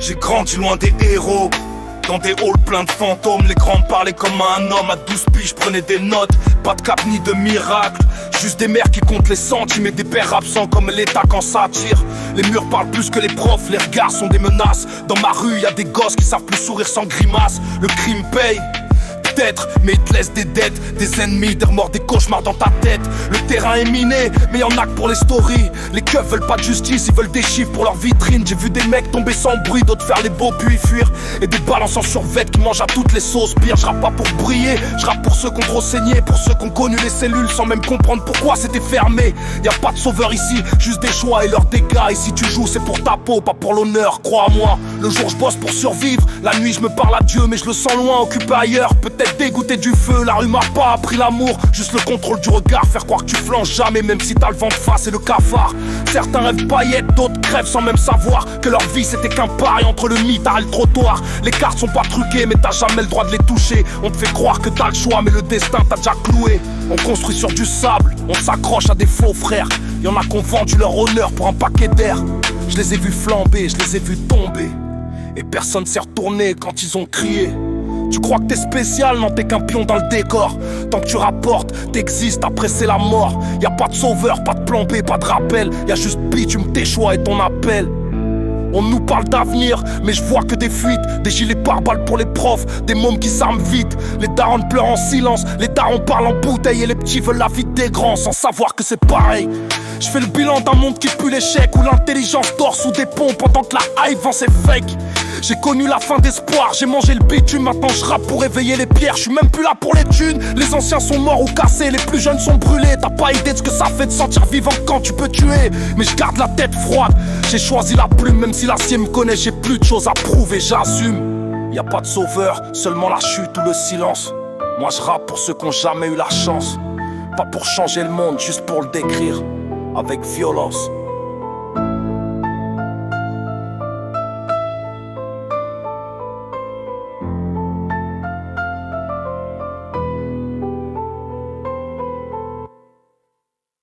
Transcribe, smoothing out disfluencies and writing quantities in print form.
J'ai grandi loin des héros, dans des halls pleins de fantômes. Les grands parlaient comme un homme, à 12 piges prenaient des notes. Pas de cap ni de miracle, juste des mères qui comptent les centimes et des pères absents comme l'État quand ça tire. Les murs parlent plus que les profs, les regards sont des menaces. Dans ma rue y'a des gosses qui savent plus sourire sans grimace. Le crime paye, peut-être, mais il te laisse des dettes, des ennemis, des remords, des cauchemars dans ta tête. Le terrain est miné, mais y'en a que pour les stories. Les keufs veulent pas de justice, ils veulent des chiffres pour leur vitrine. J'ai vu des mecs tomber sans bruit, d'autres faire les beaux puis fuir. Et des balances en survêt qui mangent à toutes les sauces. Pire, je rappe pas pour briller, je rappe pour ceux qui ont trop saigné, pour ceux qui ont connu les cellules sans même comprendre pourquoi c'était fermé. Y'a pas de sauveur ici, juste des choix et leurs dégâts. Et si tu joues, c'est pour ta peau, pas pour l'honneur, crois-moi. Le jour je bosse pour survivre, la nuit je me parle à Dieu, mais je le sens loin, occupé ailleurs. Peut-être dégoûté du feu, la rue m'a pas appris l'amour. Juste le contrôle du regard, faire croire que tu flanches jamais, même si t'as le vent de face et le cafard. Certains rêvent paillettes, d'autres crèvent sans même savoir que leur vie c'était qu'un pari entre le mitard et le trottoir. Les cartes sont pas truquées, mais t'as jamais le droit de les toucher. On te fait croire que t'as le choix, mais le destin t'a déjà cloué. On construit sur du sable, on s'accroche à des faux frères. Y'en a qui ont vendu leur honneur pour un paquet d'air. Je les ai vus flamber, je les ai vus tomber, et personne s'est retourné quand ils ont crié. Tu crois que t'es spécial, non t'es qu'un pion dans le décor. Tant que tu rapportes, t'existes, après c'est la mort. Y'a pas de sauveur, pas de plan B, pas de rappel. Y'a juste bitume, tes choix et ton appel. On nous parle d'avenir, mais je vois que des fuites. Des gilets pare-balles pour les profs, des mômes qui s'arment vite. Les darons pleurent en silence, les darons parlent en bouteille. Et les petits veulent la vie des grands sans savoir que c'est pareil. Je fais le bilan d'un monde qui pue l'échec, où l'intelligence dort sous des ponts pendant que la hype vend ses fakes. J'ai connu la fin d'espoir, j'ai mangé le bitume, maintenant je rappe pour éveiller les pierres. Je suis même plus là pour les thunes, les anciens sont morts ou cassés, les plus jeunes sont brûlés. T'as pas idée de ce que ça fait de sentir vivant quand tu peux tuer. Mais je garde la tête froide, j'ai choisi la plume, même si l'acier me connaît, j'ai plus de choses à prouver, j'assume. Y'a pas de sauveur, seulement la chute ou le silence. Moi je rappe pour ceux qui ont jamais eu la chance, pas pour changer le monde, juste pour le décrire avec violence.